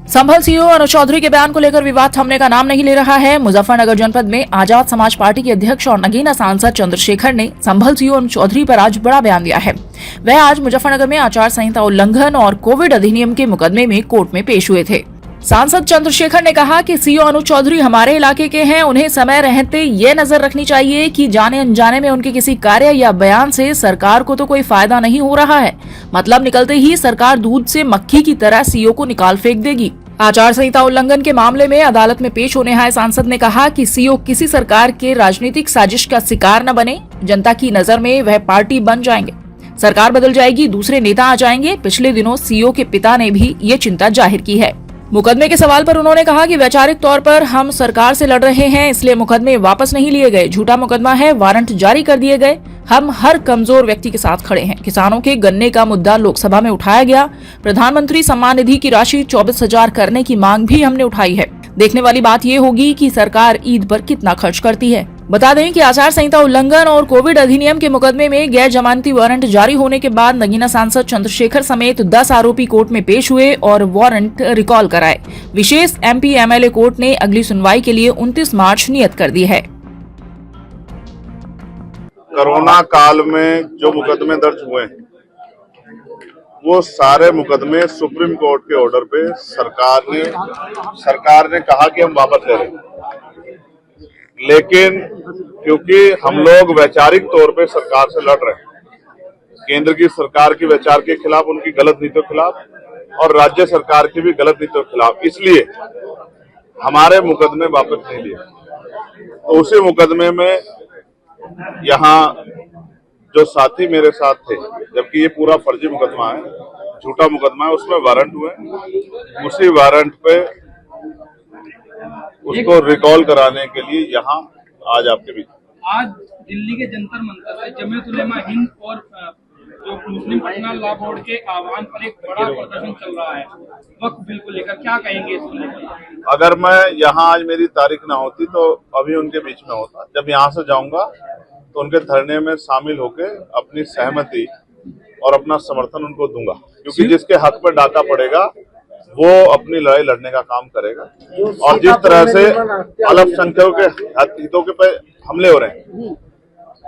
संभल CEO अनुज चौधरी के बयान को लेकर विवाद थमने का नाम नहीं ले रहा है। मुजफ्फरनगर जनपद में आजाद समाज पार्टी के अध्यक्ष और नगीना सांसद चंद्रशेखर ने संभल सीईओ अनुज चौधरी पर आज बड़ा बयान दिया है। वह आज मुजफ्फरनगर में आचार संहिता उल्लंघन और कोविड अधिनियम के मुकदमे में कोर्ट में पेश हुए थे। सांसद चंद्रशेखर ने कहा कि सीईओ अनुज चौधरी हमारे इलाके के हैं, उन्हें समय रहते ये नजर रखनी चाहिए कि जाने अनजाने में उनके किसी कार्य या बयान से सरकार को तो कोई फायदा नहीं हो रहा है। मतलब निकलते ही सरकार दूध से मक्खी की तरह सीईओ को निकाल फेंक देगी। आचार संहिता उल्लंघन के मामले में अदालत में पेश होने आए सांसद ने कहा कि सीईओ किसी सरकार के राजनीतिक साजिश का शिकार न बने। जनता की नजर में वह पार्टी बन जाएंगे, सरकार बदल जाएगी, दूसरे नेता आ जाएंगे। पिछले दिनों सीईओ के पिता ने भी ये चिंता जाहिर की है। मुकदमे के सवाल पर उन्होंने कहा कि वैचारिक तौर पर हम सरकार से लड़ रहे हैं, इसलिए मुकदमे वापस नहीं लिए गए। झूठा मुकदमा है, वारंट जारी कर दिए गए। हम हर कमजोर व्यक्ति के साथ खड़े हैं। किसानों के गन्ने का मुद्दा लोकसभा में उठाया गया। प्रधानमंत्री सम्मान निधि की राशि 24,000 करने की मांग भी हमने उठाई है। देखने वाली बात ये होगी कि सरकार ईद पर कितना खर्च करती है। बता दें कि आचार संहिता उल्लंघन और कोविड अधिनियम के मुकदमे में गैर जमानती वारंट जारी होने के बाद नगीना सांसद चंद्रशेखर समेत 10 आरोपी कोर्ट में पेश हुए और वारंट रिकॉल कराए। विशेष एमपी एमएलए कोर्ट ने अगली सुनवाई के लिए 29 मार्च नियत कर दी है। कोरोना काल में जो मुकदमे दर्ज हुए हैं वो सारे मुकदमे सुप्रीम कोर्ट के ऑर्डर पे सरकार ने कहा कि हम वापस ले रहे हैं। लेकिन क्योंकि हम लोग वैचारिक तौर पे सरकार से लड़ रहे हैं, केंद्र की सरकार की वैचार के खिलाफ, उनकी गलत नीतियों के खिलाफ और राज्य सरकार की भी गलत नीतियों के खिलाफ, इसलिए हमारे मुकदमे वापस नहीं लिए। तो उसी मुकदमे में यहाँ जो साथी मेरे साथ थे, जबकि ये पूरा फर्जी मुकदमा है, झूठा मुकदमा है, उसमें वारंट हुए। उसी वारंट पे उसको रिकॉल कराने के लिए यहाँ आज आपके बीच आज दिल्ली के जंतर मंतर पे जमीयत उलेमा हिंद और जो मुस्लिम पर्सनल लॉ बोर्ड के आह्वान पर एक बड़ा प्रदर्शन चल रहा है वक्फ बिल को लेकर, क्या कहेंगे इसको लेकर? अगर मैं यहाँ आज मेरी तारीख ना होती तो अभी उनके बीच में होता। जब यहाँ से जाऊंगा तो उनके धरने में शामिल होकर अपनी सहमति और अपना समर्थन उनको दूंगा, क्योंकि जिसके हक पर डाका पड़ेगा वो अपनी लड़ाई लड़ने का काम करेगा। और जिस तरह से अल्पसंख्यकों के हितों के पे हमले हो रहे हैं,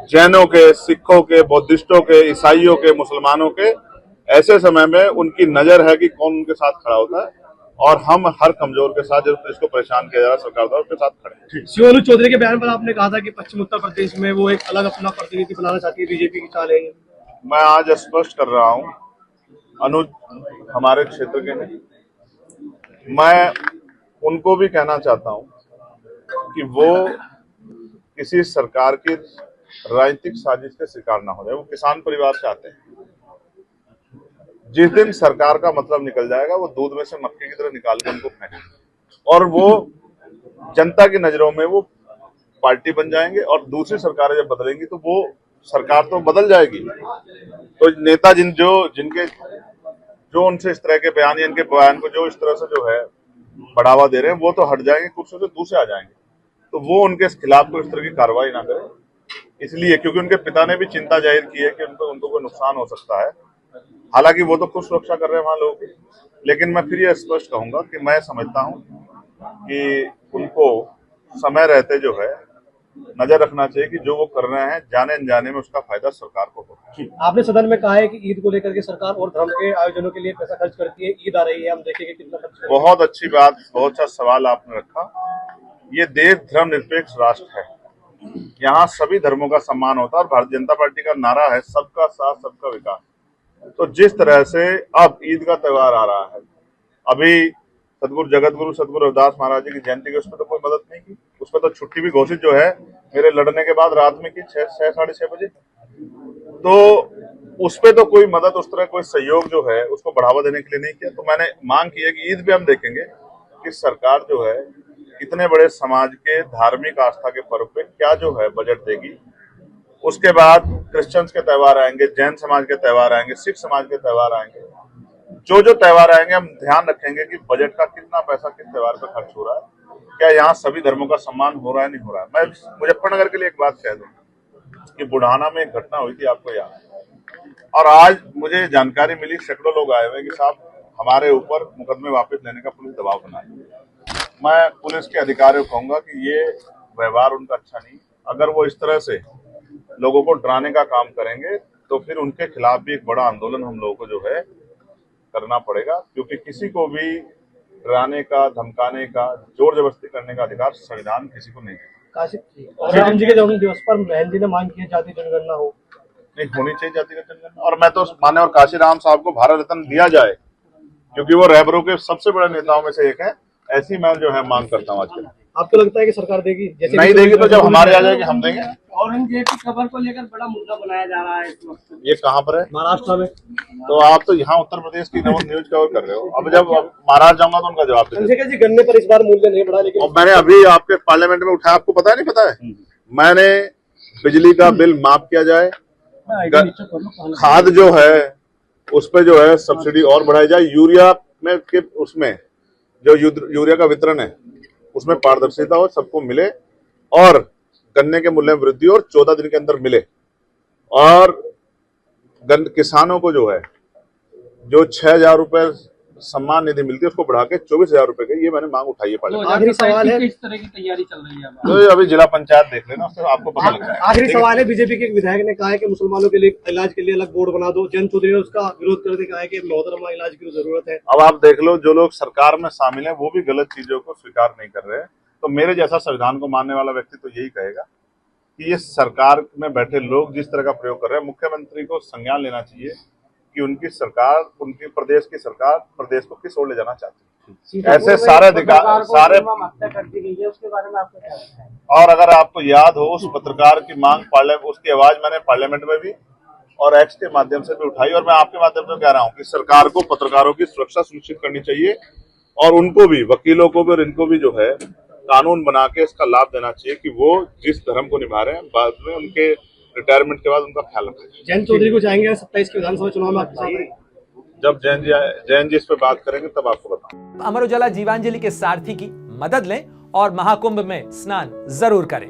जैनों के, सिखों के, बौद्धिस्टों के, ईसाइयों के, मुसलमानों के, ऐसे समय में उनकी नजर है कि कौन उनके साथ खड़ा होता है और हम हर कमजोर के साथ, जिसको परेशान किया जा रहा है सरकार द्वारा, उसके साथ खड़े हैं। सीईओ अनुज चौधरी के बयान पर आपने कहा था कि पश्चिम उत्तर प्रदेश में वो एक अलग अपना प्रतिनिधि बनाना चाहती है, बीजेपी की चाल है। मैं आज स्पष्ट कर रहा हूं, अनुज हमारे क्षेत्र के नहीं। मैं उनको भी कहना चाहता हूं कि वो किसी सरकार की राजनीतिक साजिश के शिकार ना हो जाए। वो किसान परिवार से आते हैं। जिस दिन सरकार का मतलब निकल जाएगा, वो दूध में से मक्खी की तरह निकाल के उनको फेंकेंगे और वो जनता की नजरों में वो पार्टी बन जाएंगे। और दूसरी सरकारें जब बदलेंगी तो वो सरकार तो बदल जाएगी। तो नेता जिनके उनसे इस तरह के बयान या इनके बयान को जो इस तरह से जो है बढ़ावा दे रहे हैं, वो तो हट जाएंगे कुर्सी से, दूसरे आ जाएंगे। तो वो उनके खिलाफ को इस तरह की कार्रवाई ना करें, इसलिए क्योंकि उनके पिता ने भी चिंता जाहिर की है कि उनको कोई नुकसान हो सकता है। हालांकि वो तो खुद सुरक्षा कर रहे हैं वहां लोगों की, लेकिन मैं फिर ये स्पष्ट कहूंगा कि मैं समझता हूं कि उनको समय रहते जो है नजर रखना चाहिए कि जो वो कर रहे हैं जाने अनजाने में उसका फायदा सरकार को हो। आपने सदन में कहा है कि ईद को लेकर के सरकार और धर्म के आयोजनों के लिए पैसा खर्च करती है। ईद आ रही है, हम देखेंगे कितना खर्च। बहुत अच्छी बात, बहुत अच्छा सवाल आपने रखा। ये देश धर्मनिरपेक्ष राष्ट्र है, यहाँ सभी धर्मों का सम्मान होता है और भारतीय जनता पार्टी का नारा है सबका साथ सबका विकास। तो जिस तरह से अब ईद का त्योहार आ रहा है, अभी जगतगुरु सदगुरु रविदास महाराज जी की जयंती की उसमें तो कोई मदद नहीं की। उसमें तो छुट्टी भी घोषित जो है मेरे लड़ने के बाद रात में की 6 साढ़े 6 बजे। तो उसपे तो कोई मदद, उस तरह कोई सहयोग जो है उसको बढ़ावा देने के लिए नहीं किया। तो मैंने मांग की है कि ईद पे हम देखेंगे कि सरकार जो है इतने बड़े समाज के धार्मिक आस्था के पर्व पे क्या जो है बजट देगी। उसके बाद क्रिश्चियंस के त्योहार आएंगे, जैन समाज के त्योहार आएंगे, सिख समाज के त्योहार आएंगे। जो त्योहार आएंगे हम ध्यान रखेंगे कि बजट का कितना पैसा किस त्योहार पे खर्च हो रहा है, क्या यहाँ सभी धर्मों का सम्मान हो रहा है, नहीं हो रहा है। मैं मुजफ्फरनगर के लिए एक बात कह दूं कि बुढ़ाना में एक घटना हुई थी, आपको याद है, और आज मुझे जानकारी मिली, सैकड़ों लोग आए हुए कि साहब हमारे ऊपर मुकदमे वापस लेने का पुलिस दबाव बनाए। मैं पुलिस के अधिकारियों को कहूंगा कि ये व्यवहार उनका अच्छा नहीं। अगर वो इस तरह से लोगों को डराने का काम करेंगे तो फिर उनके खिलाफ भी एक बड़ा आंदोलन हम लोगों को जो है करना पड़ेगा, क्योंकि किसी को भी डराने का, धमकाने का, जोर जबरदस्ती करने का अधिकार संविधान किसी को नहीं देता। काशी राम जी के जन्म दिवस पर बहन जी ने मांग की है जाति जनगणना हो, नहीं होनी चाहिए जातिगत जनगणना। और मैं तो माननीय काशीराम साहब को भारत रत्न दिया जाए, क्योंकि वो रहबरों के सबसे बड़े नेताओं में से एक है। ऐसी मैं जो है मांग करता हूँ आजकल। आपको लगता है कि सरकार देगी? जैसे नहीं देगी तो जब हमारे आ जाएगी हम देंगे। औरंगजेब की खबर को लेकर बड़ा मुद्दा बनाया जा रहा है इस वक्त। ये कहाँ पर है? महाराष्ट्र में। तो आप तो यहाँ उत्तर प्रदेश की न्यूज कवर कर रहे हो। अब जब महाराष्ट्र जाऊंगा तो उनका जवाब दे। जी गन्ने पर इस बार मूल्य नहीं बढ़ा, लेकिन मैंने अभी आपके पार्लियामेंट में उठाया, आपको पता नहीं पता है? मैंने बिजली का बिल माफ किया जाए, खाद जो है उस पर जो है सब्सिडी और बढ़ाई जाए, यूरिया में के उसमें जो यूरिया का वितरण है उसमें पारदर्शिता हो, सबको मिले, और गन्ने के मूल्य में वृद्धि और 14 दिन के अंदर मिले, और किसानों को जो है जो 6,000 रुपए सम्मान निधि मिलती है उसको बढ़ा के 24,000 रुपए की, ये मैंने मांग उठाई है पार्लियामेंट। आखिरी सवाल है, किस तरह की तैयारी चल रही है? तो अभी जिला पंचायत देख लेना, उससे आपको पता लग जाएगा। आखिरी सवाल है, बीजेपी के एक विधायक ने कहा है कि मुसलमानों के लिए इलाज के लिए अलग बोर्ड बना दो। जयंत चौधरी ने उसका विरोध करते कहा है कि मोहतरमा इलाज की जरूरत है। अब आप देख लो, जो लोग सरकार में शामिल है वो भी गलत चीजों को स्वीकार नहीं कर रहे हैं। तो मेरे जैसा संविधान को मानने वाला व्यक्ति तो यही कहेगा कि ये सरकार में बैठे लोग जिस तरह का प्रयोग कर रहे हैं, मुख्यमंत्री को संज्ञान लेना चाहिए कि उनकी सरकार, उनकी प्रदेश की सरकार प्रदेश को किस ओर ले जाना चाहती है। ऐसे सारे अधिकार सारे कर दी गई है, उसके बारे में आपको क्या लगता है? और अगर आपको याद हो, उस पत्रकार की मांग उसकी आवाज मैंने पार्लियामेंट में भी और एक्स के माध्यम से भी उठाई, और मैं आपके माध्यम से कह रहा हूँ कि सरकार को पत्रकारों की सुरक्षा सुनिश्चित करनी चाहिए, और उनको भी, वकीलों को भी और इनको भी जो है कानून बना के इसका लाभ देना चाहिए कि वो जिस धर्म को निभा रहे हैं बाद में उनके रिटायरमेंट के बाद उनका ख्याल रखें। जयंत चौधरी को जाएंगे 27 के विधानसभा चुनाव में आपके साथ? जब जैन जी इस पे बात करेंगे तब आपको बताऊं। अमर उजाला जीवांजलि के सारथी की मदद लें और महाकुंभ में स्नान जरूर करें।